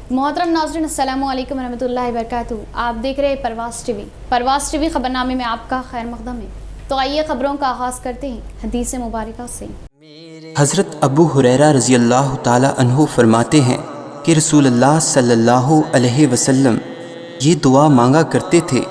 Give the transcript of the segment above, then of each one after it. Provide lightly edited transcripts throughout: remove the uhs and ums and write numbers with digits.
मोहतरम नाज़रीन, अस्सलामु अलैकुम रहमतुल्लाहि व बरकातुहू। आप देख रहे हैं परवास टीवी खबरनामे में आपका खैर मक़दम है। तो आइए खबरों का आगाज़ करते हैं हदीस मुबारका से। हज़रत अबू हुरैरा रज़ी अल्लाह ताला अन्हु फरमाते हैं कि रसूलुल्लाह सल्लल्लाहु अलैहि वसल्लम ये दुआ मांगा करते थे,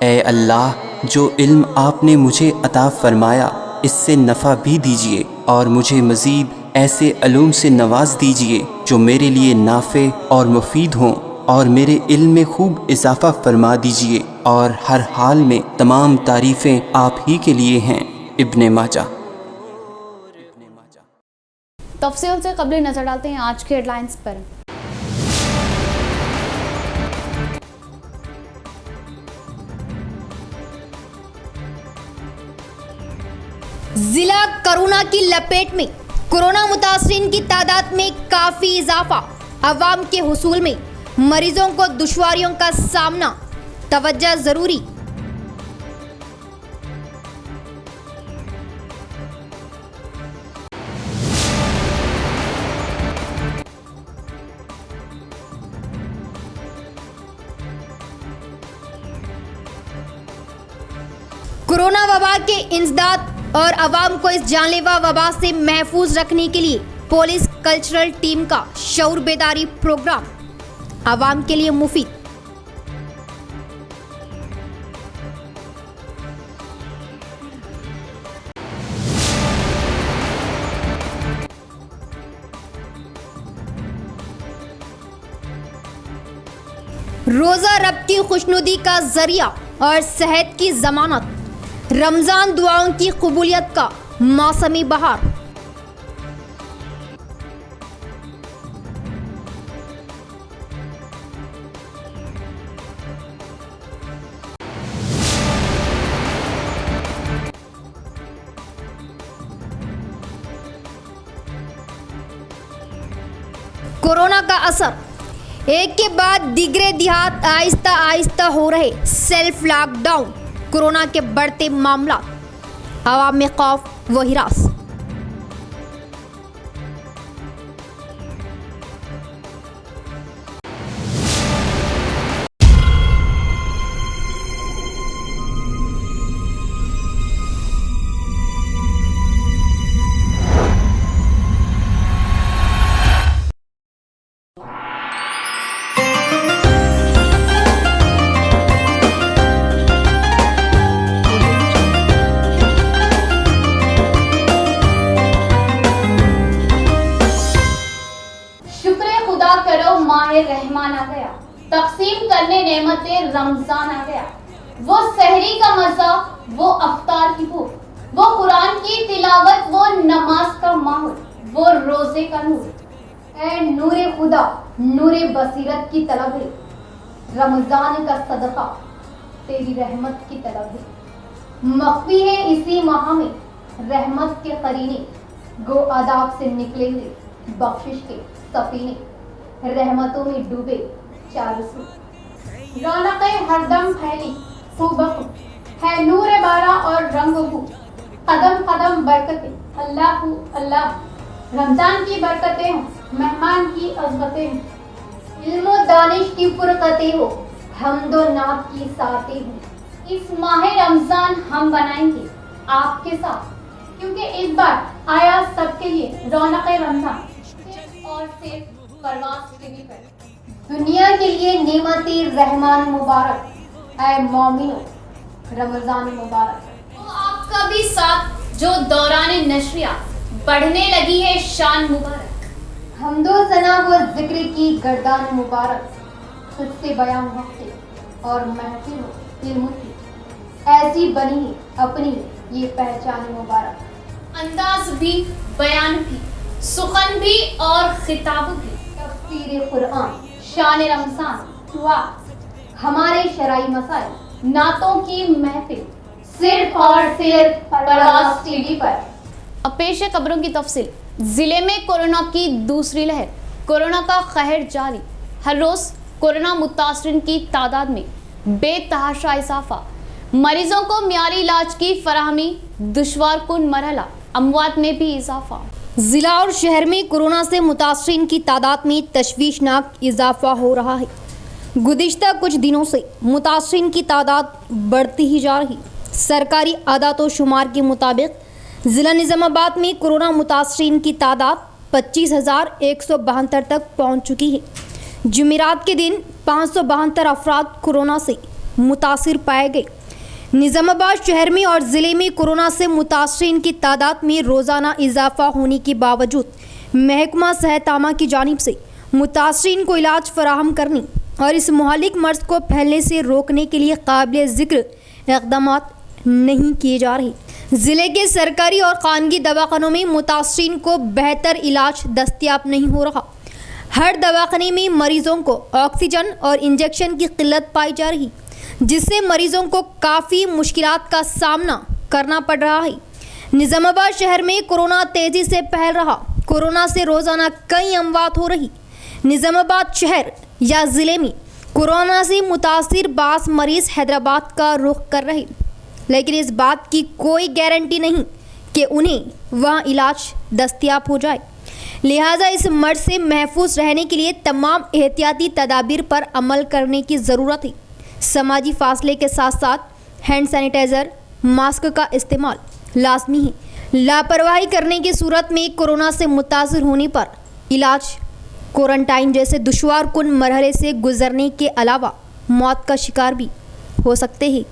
ए अल्लाह, जो इल्म आपने मुझे अता फरमाया इससे नफ़ा भी दीजिए और मुझे मज़ीद ऐसे अलूम से नवाज दीजिए जो मेरे लिए नाफ़े और मुफीद हों, और मेरे इल्म में खूब इजाफ़ा फरमा दीजिए, और हर हाल में तमाम तारीफ़ें आप ही के लिए हैं। इब्ने माजा। तफसील से कबल नज़र डालते हैं आज के हेडलाइंस पर। जिला कोरोना की लपेट में, कोरोना मुतासरीन की तादाद में काफी इजाफा, अवाम के हुसूल में मरीजों को दुश्वारियों का सामना, तवज्जो जरूरी। कोरोना वबा के इंसदाद और अवाम को इस जानलेवा वबा से महफूज रखने के लिए पुलिस कल्चरल टीम का शऊर बेदारी प्रोग्राम, अवाम के लिए मुफीद। रोजा रब की खुशनुदी का जरिया और सेहत की जमानत, रमजान दुआओं की कबूलियत का मौसमी बहार। कोरोना का असर, एक के बाद दीगरे देहात आहिस्ता आहिस्ता हो रहे सेल्फ लॉकडाउन, कोरोना के बढ़ते मामला, अवाम में खौफ व हिरास। रहमान आ गया, तकसीम करने नेमतें रमजान आ गया। वो सहरी का मजा, वो अफ्तार की भूख, वो कुरान की तिलावत, वो नमाज का माहौल, वो रोजे का नूर। ऐ नूरे खुदा, नूरे बसीरत की तलब है, रमजान का सदका तेरी रहमत की तलब है। मख्फी है इसी माह में रहमत के करीने, गो आदाब से निकले हुए बख्शिश के सफीने, रहमतों में डूबे चारों सू। रौनक़ें हरदम फैली खूबकू, है नूर बारा और रंगू, कदम कदम बरकतें अल्लाह अल्लाह। रमजान की बरकतें हो, मेहमान की अज़मतें हो, इल्मो दानिश की फुरकतें हो, हमदो नात की सातें हो। इस माह रमजान हम बनाएंगे आपके साथ, क्योंकि इस बार आया सबके लिए रौनक़े रमजान, और सिर्फ परवास टीवी पर। दुनिया के लिए नेमती रहमान मुबारक, ऐ मोमिनो रमजान मुबारक। तो आपका भी साथ जो दौरान नशरिया बढ़ने लगी है शान मुबारक। हमदो सना वो जिक्र की गर्दान मुबारक, खुद से बयान वक्ते और महफिल इल्म की, ऐसी बनी अपनी ये पहचान मुबारक। अंदाज भी, बयान भी, सुखन भी और खिताब भी, तफसीर कुरान, शान रमजान हुआ हमारे शराई मसाइल, नातों की महफिल, सिर्फ और सिर्फ परवास टीवी पर। अब पेश है खबरों की तफसील। जिले में कोरोना की दूसरी लहर, कोरोना का कहर जारी। हर रोज कोरोना मुतासरीन की तादाद में बेतहाशा इजाफा, मरीजों को मियारी इलाज की फराहमी दुश्वार कुन मरहला, अमवात में भी इजाफा। जिला और शहर में कोरोना से मुतासरीन की तादाद में तशवीशनाक इजाफा हो रहा है। गुज़िश्ता कुछ दिनों से मुतासरीन की तादाद बढ़ती ही जा रही। सरकारी आदात व शुमार के मुताबिक ज़िला निज़ामाबाद में कोरोना मुतासरीन की तादाद 25,172 तक पहुंच चुकी है। जुमेरात के दिन 572 अफराद कोरोना से मुतासिर पाए गए। निज़ामाबाद शहर में और ज़िले में कोरोना से मुतासरीन की तादाद में रोज़ाना इजाफा होने के बावजूद महकमा सेहत आमा की जानिब से मुतासरीन को इलाज फराहम करने और इस मुहालिक मर्ज़ को फैलने से रोकने के लिए काबिल ज़िक्र इक़दामात नहीं किए जा रहे। ज़िले के सरकारी और खानगी दवाखानों में मुतासरीन को बेहतर इलाज दस्तयाब नहीं हो रहा। हर दवाखाने में मरीज़ों को ऑक्सीजन और इंजेक्शन की किल्लत पाई जा रही, जिससे मरीजों को काफ़ी मुश्किलात का सामना करना पड़ रहा है। निज़ामाबाद शहर में कोरोना तेज़ी से फैल रहा। कोरोना से रोज़ाना कई अमवात हो रही। निज़ामाबाद शहर या ज़िले में कोरोना से मुतासिर 22 मरीज़ हैदराबाद का रुख कर रहे, लेकिन इस बात की कोई गारंटी नहीं कि उन्हें वहाँ इलाज दस्तयाब हो जाए। लिहाजा इस मर्ज से महफूज रहने के लिए तमाम एहतियाती तदाबीर पर अमल करने की ज़रूरत है। समाजी फासले के साथ साथ हैंड सैनिटाइज़र, मास्क का इस्तेमाल लाजमी है। लापरवाही करने की सूरत में कोरोना से मुतासिर होने पर इलाज, क्वारंटाइन जैसे दुश्वार कुन मरहले से गुजरने के अलावा मौत का शिकार भी हो सकते हैं।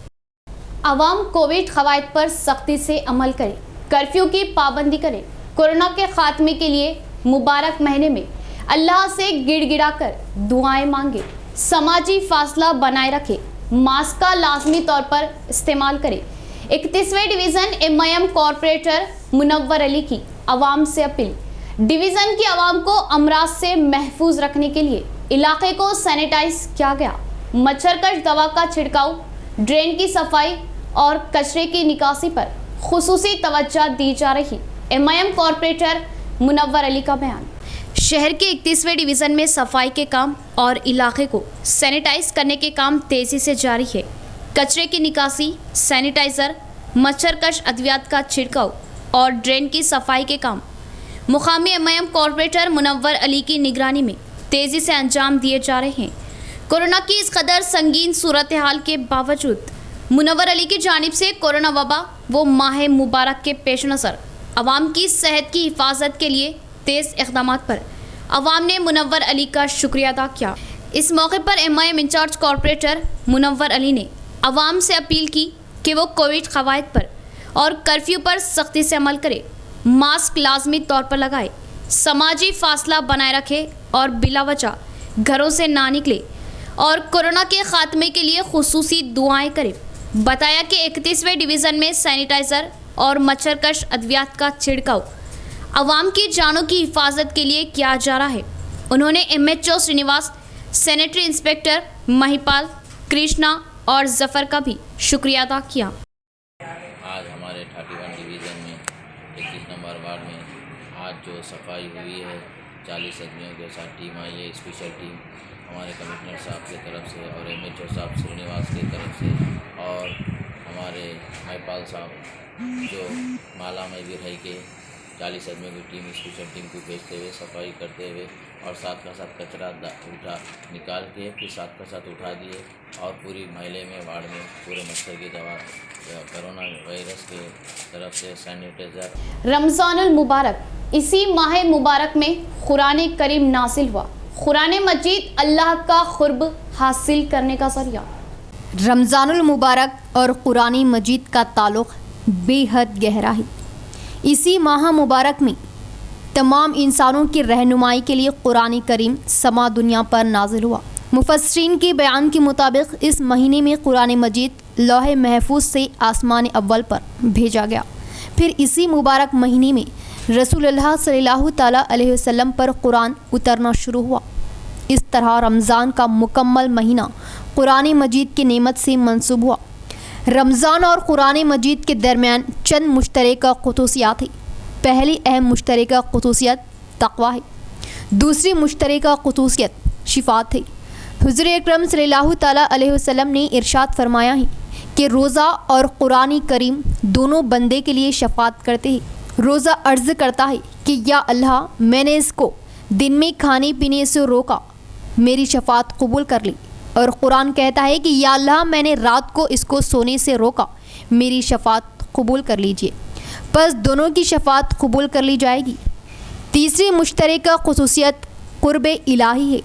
अवाम कोविड कवायद पर सख्ती से अमल करें, कर्फ्यू की पाबंदी करें। कोरोना के खात्मे के लिए मुबारक महीने में अल्लाह से गिड़गिड़ा कर दुआएं मांगे, समाजी फासला बनाए रखें, मास्क का लाजमी तौर पर इस्तेमाल करें। 31वें division MIM corporator Munawwar Ali की आवाम से अपील। डिवीज़न की आवाम को अमराज से महफूज रखने के लिए इलाके को सैनिटाइज किया गया। मच्छरकश दवा का छिड़काव, ड्रेन की सफाई और कचरे की निकासी पर खुसूसी तवज्जो दी जा रही। MIM कॉरपोरेटर मुनव्वर अली का बयान। शहर के 31वें डिवीज़न में सफाई के काम और इलाके को सैनिटाइज करने के काम तेज़ी से जारी है। कचरे की निकासी, सैनिटाइज़र, मच्छरकश अद्वियात का छिड़काव और ड्रेन की सफाई के काम मुकामी MIM कॉरपोरेटर मुनव्वर अली की निगरानी में तेज़ी से अंजाम दिए जा रहे हैं। कोरोना की इस कदर संगीन सूरत हाल के बावजूद मुनव्वर अली की जानिब से कोरोना वबा व माह मुबारक के पेश नज़र अवाम की सेहत की हिफाजत के लिए तेज़ इक़दामात पर अवाम ने मुनव्वर अली का शुक्रिया अदा किया। इस मौके पर MIM incharge corporator Munawwar Ali ने अवाम से अपील की कि वो कोविड कवायद पर और कर्फ्यू पर सख्ती से अमल करे, मास्क लाजमी तौर पर लगाए, समाजी फासला बनाए रखे और बिला वजह घरों से ना निकले और कोरोना के खात्मे के लिए खुसूसी दुआएं करें। बताया कि 31वें डिवीज़न में सैनिटाइज़र और मच्छरकश अद्वियात का छिड़काव अवाम की जानों की हिफाजत के लिए किया जा रहा है। उन्होंने MHO Srinivas, sanitary inspector Mahipal, Krishna और जफर का भी शुक्रिया अदा किया। आज हमारे 31 डिवीज़न में 21 नंबर वार्ड में आज जो सफाई हुई है, 40 आदमियों के साथ टीम आई है। स्पेशल टीम हमारे कमिश्नर साहब की तरफ से और MHO साहब श्रीनिवास की तरफ से और हमारे महिपाल साहब जो माला में भी रह के 40 आदमियों की टीम, स्पेशल टीम को भेजते हुए सफाई करते हुए और साथ का साथ कचरा निकाल के फिर साथ का साथ उठा दिए और पूरी महल्ले में, वार्ड में पूरे मच्छर की दवा, कोरोना वायरस के तरफ से सैनिटाइज़र। रमज़ानुल मुबारक, इसी माह मुबारक में कुरान करीम नासिल हुआ। कुरान मजीद अल्लाह का कुर्ब हासिल करने का ज़रिया। रमज़ानुल मुबारक और कुरान मजीद का ताल्लुक़ बेहद गहरा है। इसी माह मुबारक में तमाम इंसानों की रहनुमाई के लिए कुरान करीम समा दुनिया पर नाजिल हुआ। मुफस्सिरीन के बयान के मुताबिक इस महीने में कुरान मजीद लौह महफूज से आसमान अव्वल पर भेजा गया। फिर इसी मुबारक महीने में रसूलुल्लाह सल्लल्लाहु ताला अलैहि वसल्लम पर कुरान उतरना शुरू हुआ। इस तरह रमज़ान का मुकम्मल महीना कुरान मजीद की नेमत से मंसूब हुआ। रमज़ान और कुरान मजीद के दरमियान चंद मुश्तरका ख़ुसूसियात हैं। पहली अहम मुश्तरका ख़ुसूसियत तक़वा है। दूसरी मुश्तरका ख़ुसूसियत शिफ़ात है। हुज़ूर अकरम सल्लल्लाहु ताला अलैहि वसल्लम ने इरशाद फरमाया है कि रोज़ा और कुरान करीम दोनों बंदे के लिए शफ़ात करते हैं। रोज़ा अर्ज़ करता है कि या अल्लाह, मैंने इसको दिन में खाने पीने से रोका, मेरी शफात कबूल कर ली। और कुरान कहता है कि या अल्लाह, मैंने रात को इसको सोने से रोका, मेरी शफात कबूल कर लीजिए। बस दोनों की शफात कबूल कर ली जाएगी। तीसरी मुश्तरका खुसूसियत कुर्ब इलाही है,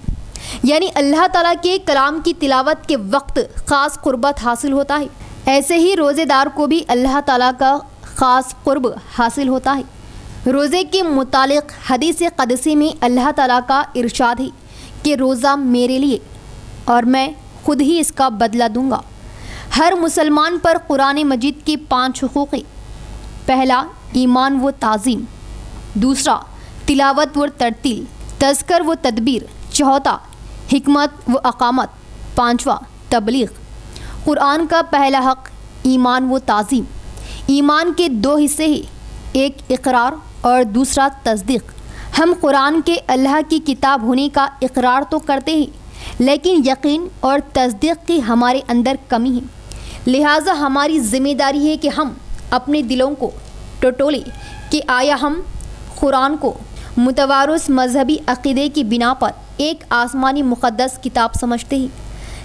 यानी अल्लाह ताला के कलाम की तिलावत के वक्त ख़ास कुर्बत हासिल होता है। ऐसे ही रोज़ेदार को भी अल्लाह ताला का ख़ास कुर्ब हासिल होता है। रोज़े के मुतालिक हदीस क़दसी में अल्लाह ताला का इरशाद है कि रोज़ा मेरे लिए और मैं खुद ही इसका बदला दूंगा। हर मुसलमान पर कुरान मजीद के 5 हुकूक़ हैं। पहला, ईमान व ताज़ीम। दूसरा, तिलावत व तरतील। तज़कर व तदबीर। चौथा, हिकमत व अकामत। पाँचवा, तबलीग। कुरान का पहला हक़ ईमान व ताज़ीम। ईमान के 2 हिस्से हैं, एक इकरार और दूसरा तस्दीक। हम कुरान के अल्लाह की किताब होने का इकरार तो करते हैं, लेकिन यकीन और तस्दीक की हमारे अंदर कमी है। लिहाजा हमारी ज़िम्मेदारी है कि हम अपने दिलों को टटोलें कि आया हम कुरान को मुतवारुस मजहबी अक़ीदे की बिना पर एक आसमानी मुक़द्दस किताब समझते हैं,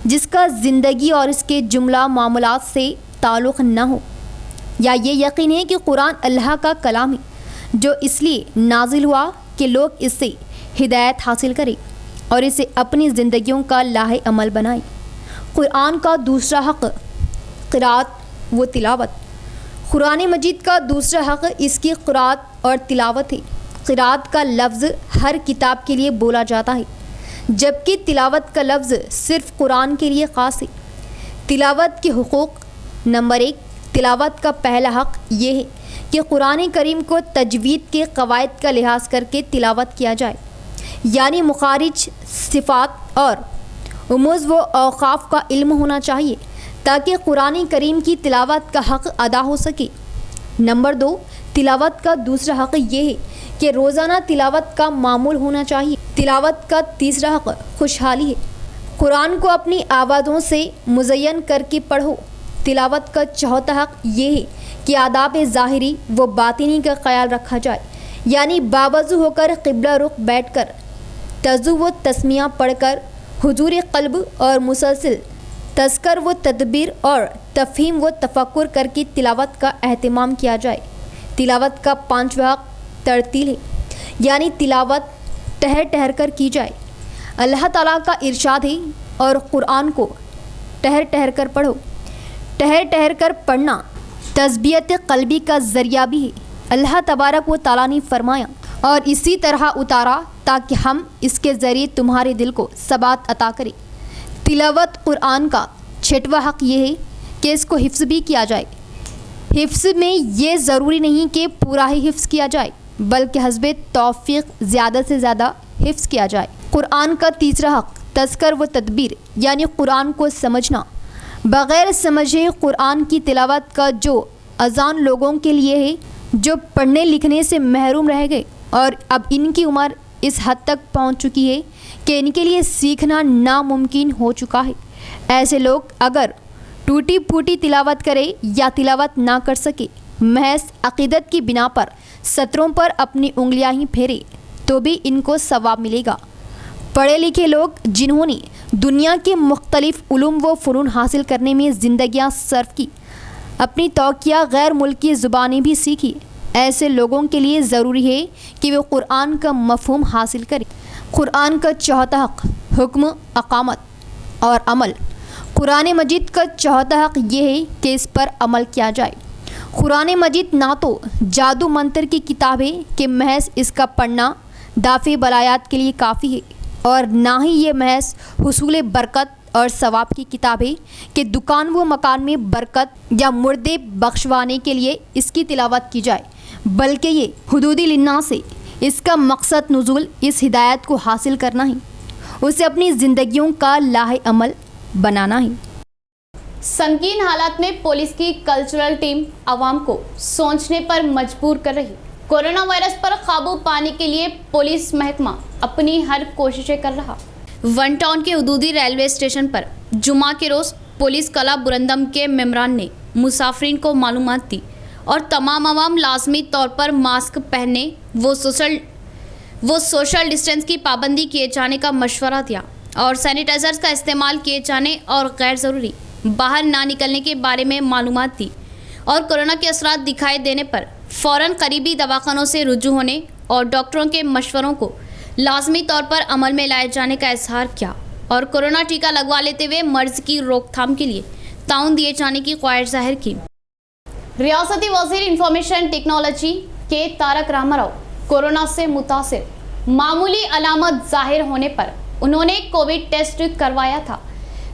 जिसका ज़िंदगी और इसके जुमला मामलात से ताल्लुक़ न हो, या ये यकीन है कि कुरान अल्लाह का कलाम है जो इसलिए नाजिल हुआ कि लोग इससे हिदायत हासिल करें और इसे अपनी ज़िंदगियों का लाहे अमल बनाएं। कुरान का दूसरा हक़ क़िराअत व तिलावत। कुरान मजीद का दूसरा हक़ इसकी क़िराअत और तिलावत है। क़िराअत का लफ्ज़ हर किताब के लिए बोला जाता है, जबकि तिलावत का लफ्ज़ सिर्फ़ कुरान के लिए ख़ास है। तिलावत के हुकूक़। नंबर 1, तिलावत का पहला हक़ ये है कि कुरान करीम को तजवीद के क़वाइद का लिहाज करके तिलावत किया जाए, यानी मुखारिज, सिफ़ात और उमूज़ व औक़ाफ़ का इल्म होना चाहिए ताकि कुरान करीम की तिलावत का हक़ अदा हो सके। नंबर 2, तिलावत का दूसरा हक़ ये है कि रोज़ाना तिलावत का मामूल होना चाहिए। तिलावत का तीसरा हक़ खुशहाली है। कुरान को अपनी आवाज़ों से मुज़य्यन करके पढ़ो। तिलावत का चौथा हक़ ये है कि आदाब ज़ाहिरी व बातिनी का ख्याल रखा जाए, यानी बावज़ू होकर क़िबला रुख बैठकर तज़ु व तस्मिया पढ़कर हुजूर क़ल्ब और मुसलसिल तज़कर व तदबीर और तफ़हीम व तफ़क्कुर करके तिलावत का एहतमाम किया जाए। तिलावत का 5वां हक़ तरतील है, यानी तिलावत ठहर ठहर कर की जाए। अल्लाह ताला का इरशाद है और कुरान को ठहर ठहर कर पढ़ो। ठहर ठहर कर पढ़ना तस्बियत क़ल्बी का ज़रिया भी है। अल्लाह तबारक व तआला ने फरमाया, और इसी तरह उतारा ताकि हम इसके ज़रिए तुम्हारे दिल को सबात अता करें। तिलावत कुरान का 6वां हक़ ये है कि इसको हिफ्ज़ भी किया जाए। हिफ्ज़ में ये ज़रूरी नहीं कि पूरा ही हिफ्ज़ किया जाए, बल्कि हस्बे तौफ़ीक़ ज़्यादा से ज़्यादा हिफ्ज़ किया जाए। कुरान का 3रा हक़ तज़कर व तदबीर, यानी कुरान को समझना। बग़ैर समझे कुरान की तिलावत का जो अज़ान लोगों के लिए है जो पढ़ने लिखने से महरूम रह गए और अब इनकी उम्र इस हद तक पहुंच चुकी है कि इनके लिए सीखना नामुमकिन हो चुका है। ऐसे लोग अगर टूटी फूटी तिलावत करे या तिलावत ना कर सके, महज अक़ीदत की बिना पर सत्रों पर अपनी उंगलियां ही फेरे, तो भी इनको सवाब मिलेगा। पढ़े लिखे लोग जिन्होंने दुनिया के मुख्तलिफ उलूम व फ़नून हासिल करने में ज़िंदगियाँ सर्फ की, अपनी तौक़िया गैर मुल्की ज़ुबानें भी सीखी, ऐसे लोगों के लिए ज़रूरी है कि वे कुरान का मफ़हूम हासिल करें। कुरान का 4था हक़ हुक्म, अक़ामत और अमल। कुरान मजीद का 4था हक़ ये है कि इस पर अमल किया जाए। कुरान मजीद ना तो जादू मंत्र की किताब है कि महज इसका पढ़ना दाफ़े बलायात के लिए काफ़ी है, और ना ही ये महज हुसूल बरकत और सवाब की किताब है कि दुकान व मकान में बरकत या मुर्दे बख्शवाने के लिए इसकी तिलावत की जाए, बल्कि ये हुदूदी लिन्ना से इसका मकसद नुज़ूल इस हिदायत को हासिल करना है, उसे अपनी ज़िंदगियों का लाहे अमल बनाना है। संकीर्ण हालात में पुलिस की कल्चरल टीम आवाम को सोचने पर मजबूर कर रही। कोरोना वायरस पर काबू पाने के लिए पुलिस महकमा अपनी हर कोशिशें कर रहा। वन टाउन के हुदूदी रेलवे स्टेशन पर जुमा के रोज़ पुलिस कला बुरंदम के मेम्बरान ने मुसाफिरीन को मालूमात दी और तमाम आवाम लाजमी तौर पर मास्क पहनने, वो सोशल डिस्टेंस की पाबंदी किए जाने का मशवरा दिया और सैनिटाइजर्स का इस्तेमाल किए जाने और गैर ज़रूरी बाहर ना निकलने के बारे में मालूमात दी और कोरोना के असरात दिखाई देने पर फ़ौरन करीबी दवाखानों से रुजू होने और डॉक्टरों के मशवरों को लाजमी तौर पर अमल में लाए जाने का इजहार किया और कोरोना टीका लगवा लेते हुए मर्ज की रोकथाम के लिए ताउन दिए जाने की ख्वाहिश जाहिर की। रियासती वज़ीर इंफॉर्मेशन टेक्नोलॉजी के तारक रामाराव कोरोना से मुतासिर, मामूली अलामत जाहिर होने पर उन्होंने कोविड टेस्ट करवाया था।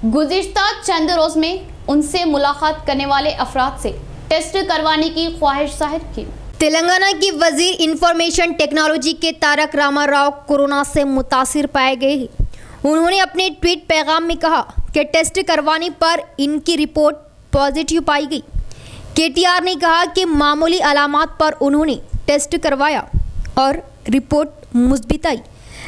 गुज़िश्ता चंद रोज़ में उनसे मुलाकात करने वाले अफराद से टेस्ट करवाने की ख्वाहिश जाहिर की। तेलंगाना की वजीर इंफॉर्मेशन टेक्नोलॉजी के तारक रामाराव कोरोना से मुतासिर पाए गए हैं। उन्होंने अपने ट्वीट पैगाम में कहा कि टेस्ट करवाने पर इनकी रिपोर्ट पॉजिटिव पाई गई। केटीआर ने कहा कि मामूली अलामात पर उन्होंने टेस्ट करवाया और रिपोर्ट मुस्बित आई।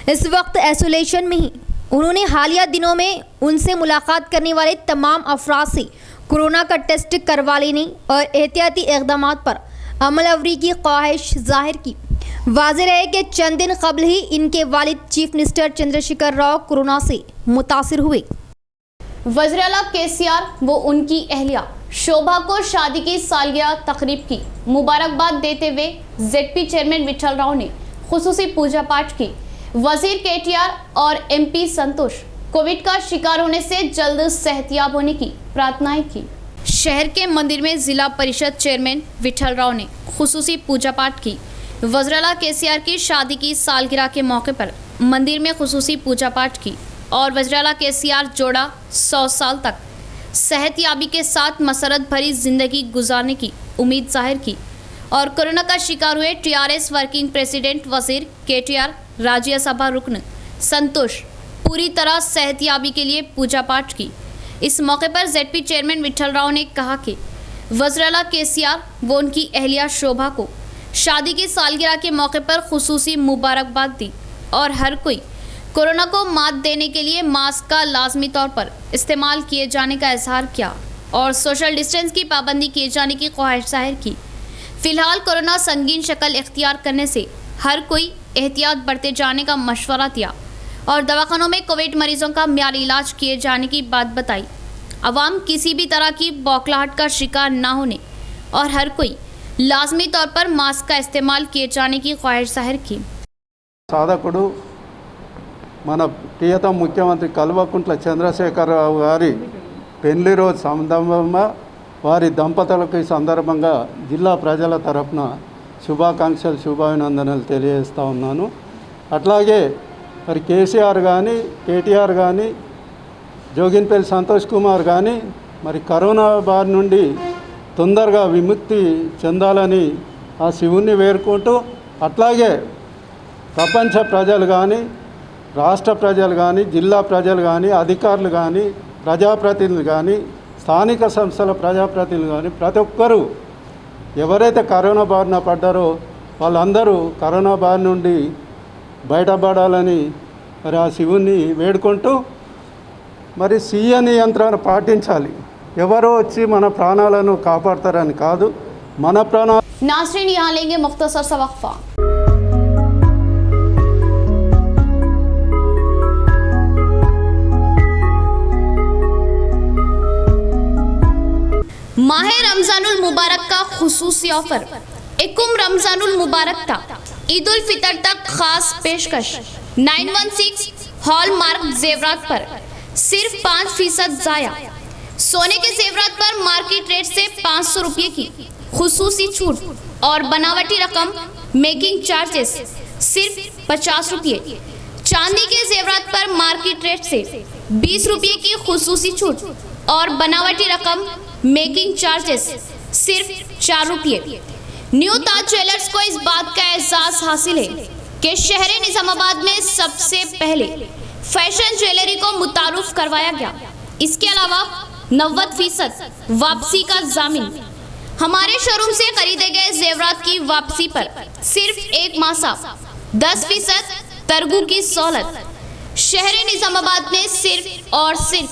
इस वक्त आइसोलेशन में ही उन्होंने हालिया दिनों में उनसे मुलाकात करने वाले तमाम अफराद से कोरोना का टेस्ट करवा लेने और एहतियाती इक़दाम पर अमलवरी की ख्वाहिश जाहिर की। वाज़ेह है कि चंद दिन कबल ही इनके वालिद chief minister Chandrashekhar Rao corona से मुतासिर हुए। वज़ीर आला केसीआर व उनकी अहलिया शोभा को शादी की सालगिरह तकरीब की मुबारकबाद देते हुए जेडपी चेयरमैन विठल राव ने खुसूसी पूजा पाठ की। वजीर केटीआर और एमपी संतोष कोविड का शिकार होने से जल्द सेहतियाब होने की प्रार्थनाएं की। शहर के मंदिर में जिला परिषद चेयरमैन विठल राव ने खुसूसी पूजा पाठ की। वज़ीर आला केसीआर की शादी की सालगिरह के मौके पर मंदिर में खुसूसी पूजा पाठ की और वज़ीर आला केसीआर जोड़ा 100 साल तक सेहतियाबी के साथ मसरत भरी जिंदगी गुजारने की उम्मीद जाहिर की और कोरोना का शिकार हुए टीआरएस वर्किंग प्रेसिडेंट वजीर केटीआर राज्यसभा रुकन संतोष पूरी तरह सेहतियाबी के लिए पूजा पाठ की। इस मौके पर जेडपी चेयरमैन विठल राव ने कहा कि वज़ीर आला केसीआर व उनकी अहलिया शोभा को शादी की सालगिरह के मौके पर खुसूसी मुबारकबाद दी और हर कोई कोरोना को मात देने के लिए मास्क का लाजमी तौर पर इस्तेमाल किए जाने का इजहार किया और सोशल डिस्टेंस की पाबंदी किए जाने की ख्वाहिश जाहिर की। फिलहाल कोरोना संगीन शक्ल इख्तियार करने से हर कोई एहतियात बरते जाने का मशवरा दिया और दवाखानों में कोविड मरीजों का म्यारी इलाज किए जाने की बात बताई। अवाम किसी भी तरह की बौखलाहट का शिकार ना होने और हर कोई लाजमी तौर पर मास्क का इस्तेमाल किए जाने की ख्वाहिश जाहिर की। సాధకుడు మన ప్రియతమ ముఖ్యమంత్రి కల్వకుంట్ల చంద్రశేఖరరావు గారి పెళ్లి రోజు సందర్భంగా వారి దంపతులకు ఈ సందర్భంగా జిల్లా ప్రజల తరపున శుభాకాంక్షలు శుభాభినందనలు తెలియజేస్తూ ఉన్నాను. అట్లాగే మరి కేసీఆర్ కానీ కేటీఆర్ కానీ జోగిన్పల్లి సంతోష్ కుమార్ కానీ మరి కరోనా బారి నుండి తొందరగా విముక్తి చెందాలని ఆ శివుణ్ణి వేడుకుంటూ అట్లాగే ప్రపంచ ప్రజలు కానీ రాష్ట్ర ప్రజలు కానీ జిల్లా ప్రజలు కానీ అధికారులు కానీ ప్రజాప్రతినిధులు కానీ స్థానిక సంస్థల ప్రజాప్రతినిధులు కానీ ప్రతి ఒక్కరూ ఎవరైతే కరోనా బారిన పడ్డారో వాళ్ళందరూ కరోనా బారి నుండి బయటపడాలని మరి ఆ శివుణ్ణి వేడుకుంటూ మరి స్వీయ నియంత్రణ పాటించాలి. ఎవరో వచ్చి మన ప్రాణాలను కాపాడతారని కాదు, మన ప్రాణాలు. नाज़रीन यहाँ लेंगे मुख्तसर सा वक्फा। माह रमजानुल मुबारक का खुसूसी ऑफर इकुम रमजानुल मुबारक था ईद उल फितर तक खास पेशकश 916 हॉलमार्क जेवरात पर सिर्फ 5% जाया। सोने के जेवरात पर मार्केट रेट से 500 रुपये की खुसूसी छूट और बनावटी रकम मेकिंग चार्जेस सिर्फ 50 रुपये। चांदी के जेवरात पर मार्केट रेट से 20 रुपये की खुसूसी छूट और बनावटी रकम मेकिंग चार्जेस सिर्फ 4 रुपये। न्यू ताज ज्वेलर्स को इस बात का एहसास हासिल है कि शहर निजामाबाद में सबसे पहले फैशन ज्वेलरी को मुतारुफ करवाया गया। इसके अलावा 90% वापसी का जामिन। हमारे शोरूम से खरीदे गए जेवरात की वापसी पर सिर्फ 1 माह 10% तरगू की सहूलत। शहर निजामाबाद में सिर्फ और सिर्फ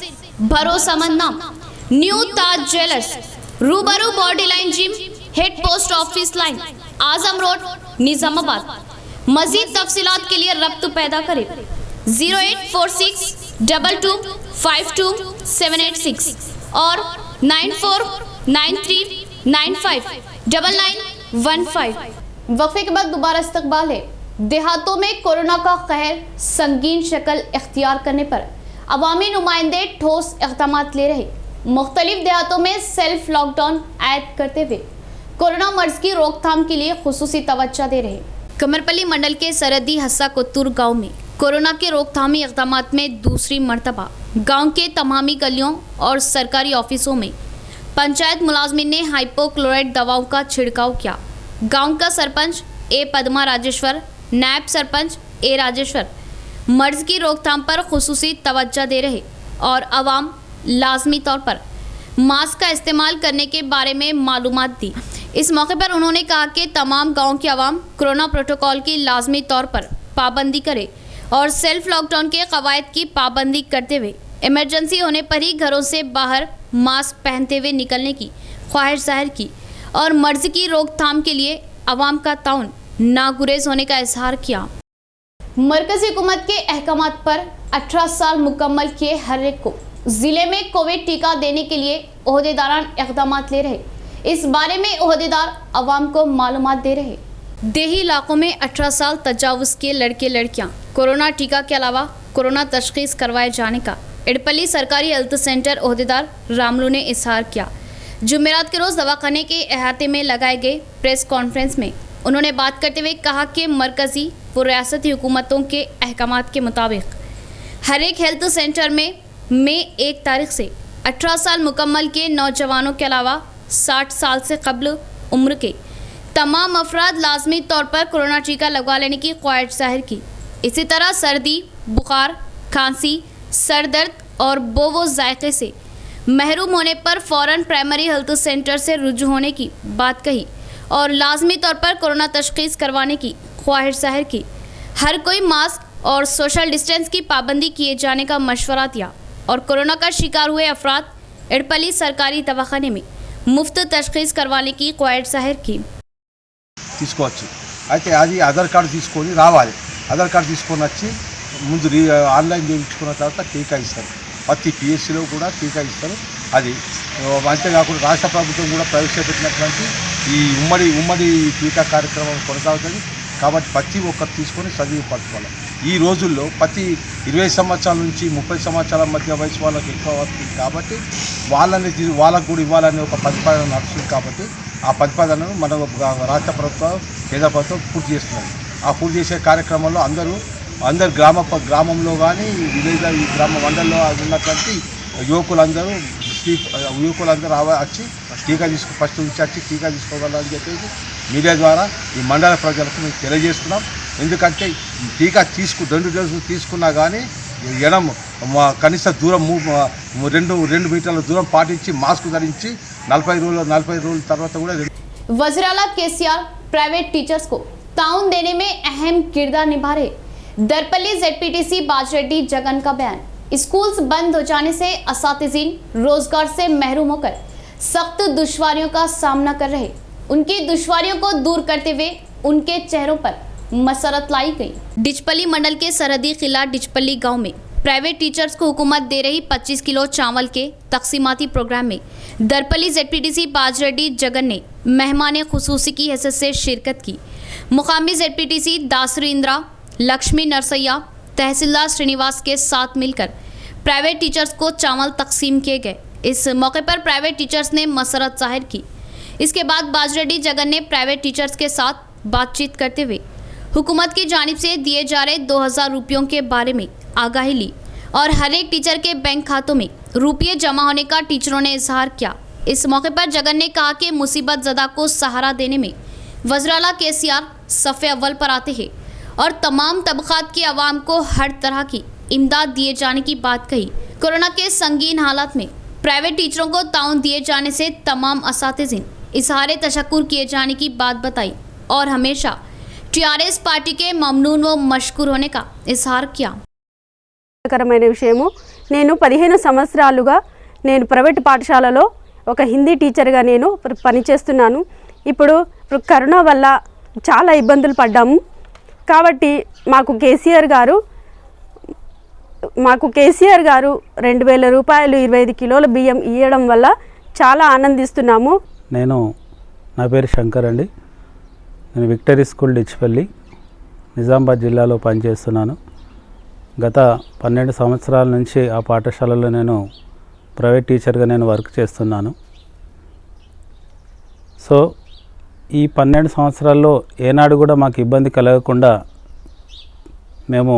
भरोसेमंद नाम new Taj jewellers, Rubaru body line gym, head post office line, Azam road, Nizamabad. मजीद तफसीलात के लिए रब्त पैदा करें 08462252786 और 9493959915। वक्फे के बाद दोबारा इस्तकबाल है। देहातों में कोरोना का कहर संगीन शक्ल इख्तियार करने पर अवामी नुमाइंदे ठोस इक़दामात ले रहे। मुख्तलिफ देहातों में सेल्फ लॉकडाउन आयद करते हुए कोरोना मर्ज की रोकथाम के लिए खुसूसी तवज्जो दे रहे। कमरपल्ली मंडल के सरहदी हस्सा कोत्तूर गाँव में कोरोना के रोकथामी इक़दामात में दूसरी मरतबा गाँव के तमामी गलियों और सरकारी ऑफिसों में पंचायत मुलाजमीन ने हाइपोक्लोराइड दवाओं का छिड़काव किया। गाँव का सरपंच ए पद्मा राजेश्वर, नायब सरपंच ए राजेश्वर मर्ज की रोकथाम पर खुसूसी तवज्जो दे रहे और आवाम लाजमी तौर पर मास्क का इस्तेमाल करने के बारे में मालूमात दी। इस मौके पर उन्होंने कहा कि तमाम गाँव की आवाम कोरोना प्रोटोकॉल की लाजमी तौर पर पाबंदी करे और सेल्फ लॉकडाउन के कवायद की पाबंदी करते हुए इमरजेंसी होने पर ही घरों से बाहर मास्क पहनते हुए निकलने की ख्वाहिश जाहिर की और मर्ज की रोकथाम के लिए आवाम का ताउन नागुरेज होने का इजहार किया। मरकजी हुकूमत के अहकामात पर 18 साल मुकम्मल किए हर एक को जिले में कोविड टीका देने के लिए ओहदेदारान इक़दामात ले रहे। इस बारे में ओहदेदार आवाम को मालूमात दे रहे। देही इलाकों में 18 साल तजावुज के लड़के लड़कियां कोरोना टीका के अलावा कोरोना तशखीस करवाए जाने का इडपल्ली सरकारी हेल्थ सेंटर ओहदेदार रामलू ने इजहार किया। जुमेरात के रोज़ दवाखाने के अहाते में लगाए गए प्रेस कॉन्फ्रेंस में उन्होंने बात करते हुए कहा कि मरकज़ी व रियासती हुकूमतों के अहकामात के मुताबिक हर एक हेल्थ सेंटर में मई 1 तारीख से 18 साल मुकम्मल के नौजवानों के अलावा 60 साल से कबल उम्र के तमाम अफराद लाजमी तौर पर कोरोना टीका लगवा लेने की ख्वाहिश जाहिर की। इसी तरह सर्दी, बुखार, खांसी, सर दर्द और बोवो जायके से महरूम होने पर फ़ौरन प्राइमरी हेल्थ सेंटर से रुजू होने की बात कही और लाजमी तौर पर कोरोना तशखीस करवाने की ख्वाहिश जाहिर की। हर कोई मास्क और सोशल डिस्टेंस की पाबंदी किए जाने का मशवरा दिया और कोरोना का शिकार हुए अफराद इडपल्ली सरकारी दवाखाने में मुफ्त तशखीस करवाने की ख्वाहिश जाहिर की। తీసుకోవచ్చు అయితే అది ఆధార్ కార్డు తీసుకొని రావాలి। ఆధార్ కార్డు తీసుకొని వచ్చి ముందు ఆన్లైన్ చేయించుకున్న తర్వాత టీకా ఇస్తారు। ప్రతి పిఎస్సిలో కూడా టీకా ఇస్తారు। అది అంతేకాకుండా రాష్ట్ర ప్రభుత్వం కూడా ప్రవేశపెట్టినటువంటి ఈ ఉమ్మడి టీకా కార్యక్రమం కొనసాగుతుంది కాబట్టి ప్రతి ఒక్కరు తీసుకొని సద్వినియోగపరచుకోవాలి। ఈ రోజుల్లో ప్రతి 20 సంవత్సరాల నుంచి 30 సంవత్సరాల మధ్య వయసు వాళ్ళకి ఎక్కువ అవుతుంది కాబట్టి వాళ్ళకు కూడా ఇవ్వాలని ఒక ప్రతిపాదన నడుస్తుంది కాబట్టి ఆ ప్రతిపాదనను మన రాష్ట్ర ప్రభుత్వం కేంద్ర ప్రభుత్వం పూర్తి చేస్తున్నారు। ఆ పూర్తి చేసే కార్యక్రమంలో అందరూ గ్రామంలో కానీ విలేజ్ ఈ గ్రామ మండలంలో ఉన్నటువంటి యువకులందరూ వచ్చి టీకా ఫస్ట్ నుంచి వచ్చి టీకా తీసుకోగలరని చెప్పేసి మీడియా ద్వారా ఈ మండల ప్రజలకు మేము తెలియజేస్తున్నాం। ఎందుకంటే టీకా 2 డోసులు తీసుకున్నా కానీ కనీస దూరం 2 మీటర్ల దూరం పాటించి మాస్క్ ధరించి 40 రోజుల తర్వాత కూడా वज़ीर-ए-आला केसीआर प्राइवेट टीचर्स को ताउन देने में अहम किरदार निभा रहे। दरपल्ली ZPTC बाजरेड्डी जगन का बयान। स्कूल्स बंद हो जाने से असातिज़ीन रोजगार से महरूम होकर सख्त दुश्वारियों का सामना कर रहे। उनकी दुश्वारियों को दूर करते हुए उनके चेहरों पर मसरत लाई गई। डिचपल्ली मंडल के सरहदी किला डिचपल्ली गांव में प्राइवेट टीचर्स को हुकूमत दे रही 25 किलो चावल के तकसीमाती प्रोग्राम में दरपल्ली ZPTC बाजरेड्डी जगन ने मेहमान खुसूसी की हैसियत से शिरकत की। मुकामी ZPTC दासरी इंदिरा लक्ष्मी नरसैया तहसीलदार श्रीनिवास के साथ मिलकर प्राइवेट टीचर्स को चावल तकसीम किए गए। इस मौके पर प्राइवेट टीचर्स ने मसरत जाहिर की। इसके बाद बाजरेड्डी जगन ने प्राइवेट टीचर्स के साथ बातचीत करते हुए हुकूमत की जानिब से दिए जा रहे 2000 रुपयों के बारे में आगाही ली और हर एक टीचर के बैंक खातों में रुपये जमा होने का टीचरों ने इजहार किया। इस मौके पर जगन ने कहा कि मुसीबत ज़दा को सहारा देने में वज़ीर-ए-आला केसीआर सफ़े अव्वल पर आते हैं और तमाम तबक़ात की आवाम को हर तरह की इमदाद दिए जाने की बात कही। कोरोना के संगीन हालात में प्राइवेट टीचरों को ताउन दिए जाने से तमाम असातिज़ीन इजहार तशक्कुर किए जाने की बात बताई और हमेशा TRS पार्टी के ममनून व मशकूर होने का इजहार किया। కరమైన విషయము నేను 15 సంవత్సరాలుగా నేను ప్రైవేట్ పాఠశాలలో ఒక హిందీ టీచర్గా నేను పనిచేస్తున్నాను। ఇప్పుడు కరోనా వల్ల చాలా ఇబ్బందులు పడ్డాము. కాబట్టి మాకు కేసీఆర్ గారు 2,000 రూపాయలు 25 కిలోల బియ్యం ఇవ్వడం వల్ల చాలా ఆనందిస్తున్నాము. నా పేరు శంకర్ అండి. నేను విక్టరీ స్కూల్ డిచ్పల్లి నిజామాబాద్ జిల్లాలో పనిచేస్తున్నాను. గత 12 సంవత్సరాల నుంచి ఆ పాఠశాలలో నేను ప్రైవేట్ టీచర్గా వర్క్ చేస్తున్నాను. సో ఈ 12 సంవత్సరాల్లో ఏనాడు కూడా మాకు ఇబ్బంది కలగకుండా మేము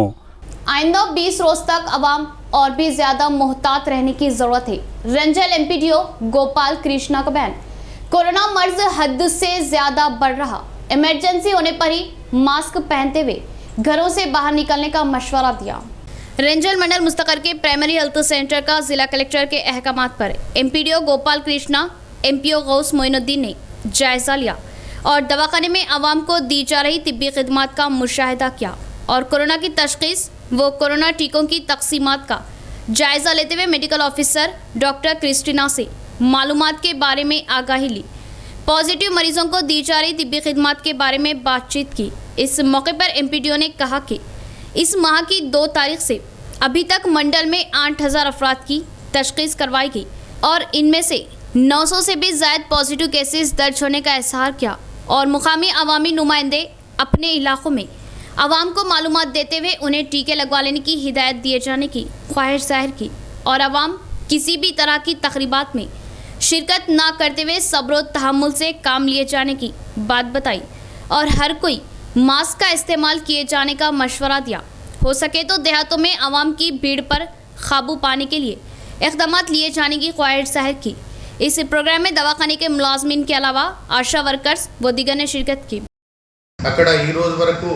आइंदा 20 रोज तक अवाम और भी ज्यादा मुहतात रहने की जरूरत है। रंजल एमपीडीओ गोपाल कृष्णा का बयान। कोरोना मर्ज हद से ज्यादा बढ़ रहा, इमरजेंसी होने पर ही मास्क पहनते हुए घरों से बाहर निकलने का मशवरा दिया। रंजल मंडल मुस्तकर के प्राइमरी हेल्थ सेंटर का जिला कलेक्टर के अहकामात पर एमपीडीओ गोपाल कृष्णा, एमपीओ गौस मोइनुद्दीन ने जायजा लिया और दवाखाने में आवाम को दी जा रही तिब्बी खिदमात का मुशाहिदा किया और कोरोना की तशखीस वो कोरोना टीकों की तकसीमात का जायजा लेते हुए मेडिकल ऑफिसर डॉक्टर क्रिस्टीना से मालूमात के बारे में आगाही ली। पॉजिटिव मरीजों को दी जा रही तिब्बी खिदमात के बारे में बातचीत की। इस मौके पर एमपीडीओ ने कहा कि इस माह की 2 तारीख से अभी तक मंडल में 8,000 अफराद की तशखीस करवाई गई और इनमें से 900 से भी ज़्यादा पॉजिटिव केसेस दर्ज होने का इजहार किया और मुकामी अवामी नुमाइंदे अपने इलाकों में आवाम को मालूमात देते हुए उन्हें टीके लगवा लेने की हिदायत दिए जाने की ख्वाहिश जाहिर की और आवाम किसी भी तरह की तकरीबात में शिरकत ना करते हुए सब्र तहम्मुल से काम लिए जाने की बात बताई और हर कोई मास्क का इस्तेमाल किए जाने का मशवरा दिया। हो सके तो देहातों में आवाम की भीड़ पर काबू पाने के लिए इक़दामात लिए जाने की ख्वाहिश जाहिर की। इस प्रोग्राम में दवाखाने के मुलाजमीन के अलावा आशा वर्कर्स व दीगर ने शिरकत की। అక్కడ ఈ రోజు వరకు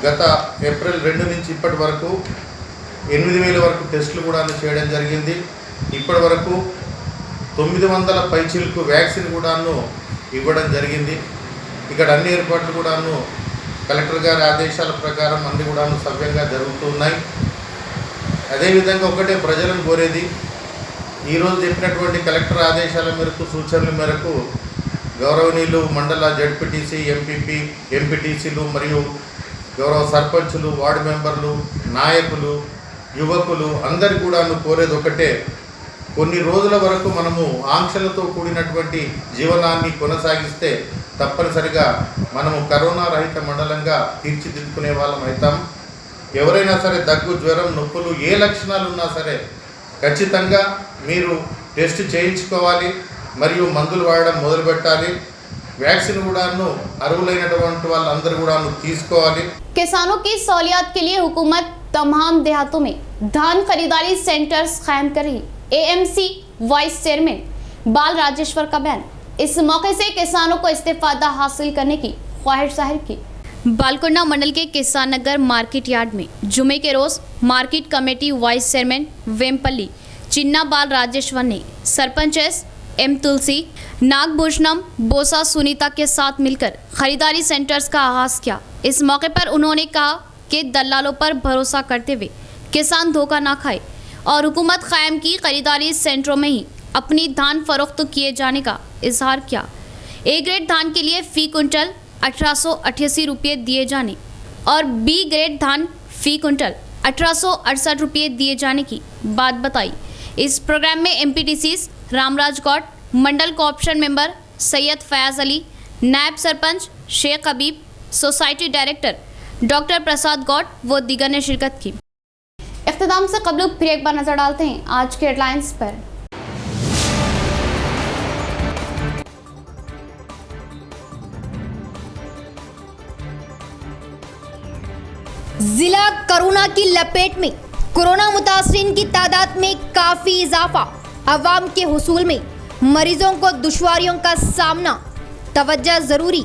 గత ఏప్రిల్ 2 నుంచి ఇప్పటి వరకు 8,000 వరకు టెస్టులు కూడా చేయడం జరిగింది. ఇప్పటి వరకు 900 పైచిలకు వ్యాక్సిన్ కూడాను ఇవ్వడం జరిగింది. ఇక్కడ అన్ని ఏర్పాట్లు కూడాను కలెక్టర్ గారి ఆదేశాల ప్రకారం అన్ని కూడాను సవ్యంగా జరుగుతున్నాయి. అదేవిధంగా ఒకటే ప్రజలను కోరేది, ఈరోజు చెప్పినటువంటి కలెక్టర్ ఆదేశాల మేరకు సూచనల మేరకు గౌరవనీయులు మండల జడ్పీటీసీ, ఎంపీపీ, ఎంపీటీసీలు మరియు గౌరవ సర్పంచులు, వార్డు మెంబర్లు, నాయకులు, యువకులు అందరు కూడాను కోరేది ఒకటే, కొన్ని రోజుల వరకు మనము ఆంక్షలతో కూడినటువంటి జీవనాన్ని కొనసాగిస్తే తప్పనిసరిగా మనము కరోనా రహిత మండలంగా తీర్చిదిద్దుకునే వాళ్ళం అవుతాం. ఎవరైనా సరే దగ్గు, జ్వరం, నొప్పులు ఏ లక్షణాలు ఉన్నా సరే ఖచ్చితంగా మీరు టెస్ట్ చేయించుకోవాలి మరియు మందులు వాడడం మొదలుపెట్టాలి. वैक्सीन अर्हुलैनटुवंटि वाळ्ळंदरू कूडानु तीसुकोवाली। किसानों की सहूलियत के लिए हुकूमत तमाम देहातों में धान खरीदारी सेंटर्स कायम कर रही। एएमसी वाइस चेयरमैन बाल राजेश्वर का बयान। इस मौके से किसानों को इस्तेफादा हासिल करने की ख्वाहिश जाहिर की। बालकोंडा मंडल के किसान नगर मार्केट यार्ड में जुमे के रोज market committee vice chairman Vempalli चिन्ना बाल राजेश्वर ने सरपंच एम तुलसी, नागभूषणम, बोसा सुनीता के साथ मिलकर खरीदारी सेंटर्स का आगाज किया। इस मौके पर उन्होंने कहा कि दलालों पर भरोसा करते हुए किसान धोखा ना खाए और हुकूमत कायम की खरीदारी सेंटरों में ही अपनी धान फरोख्त किए जाने का इजहार किया। ए ग्रेड धान के लिए फी कुंटल 1888 रुपये दिए जाने और बी ग्रेड धान फी कुंटल 1868 रुपये दिए जाने की बात बताई। इस प्रोग्राम में एमपीटीसीज रामराज गौड, मंडल कोऑप्शन मेंबर सैयद फयाज अली, नायब सरपंच शेख हबीब, सोसाइटी डायरेक्टर डॉक्टर प्रसाद गौड व दीगर ने शिरकत की। इख्तिताम से कबल फिर एक बार नजर डालते हैं आज के हेडलाइंस पर। जिला कोरोना की लपेट में, कोरोना मुतासरीन की तादाद में काफी इजाफा, अवाम के हुसूल में मरीजों को दुश्वारियों का सामना, तवज्जो जरूरी।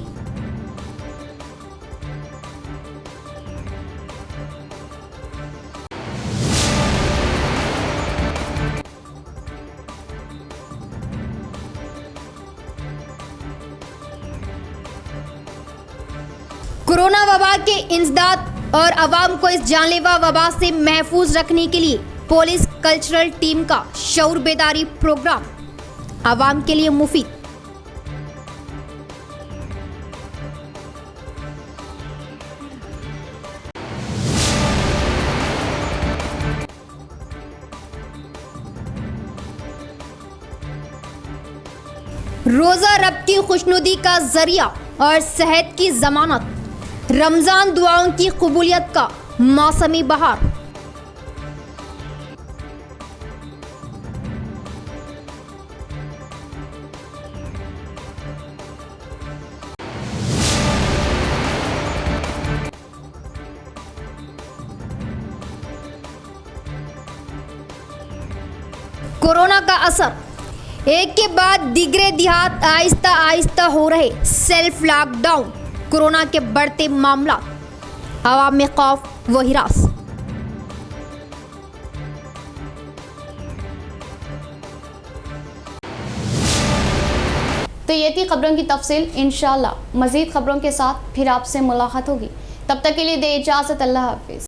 कोरोना वबा के इंसदाद और अवाम को इस जानलेवा वबा से महफूज रखने के लिए पुलिस कल्चरल टीम का शऊर बेदारी प्रोग्राम, आवाम के लिए मुफीद। रोज़ा रब की खुशनुदी का जरिया और सेहत की जमानत, रमज़ान दुआओं की कबूलियत का मौसमी बहार। कोरोना का असर, एक के बाद दिगरे देहात आहिस्ता आहिस्ता हो रहे सेल्फ लॉकडाउन, कोरोना के बढ़ते मामला, आवाम में खौफ व हिरास। तो ये थी खबरों की तफसील। इंशाल्लाह मज़ीद खबरों के साथ फिर आपसे मुलाकात होगी। तब तक के लिए दे इजाज़त। अल्लाह हाफिज़।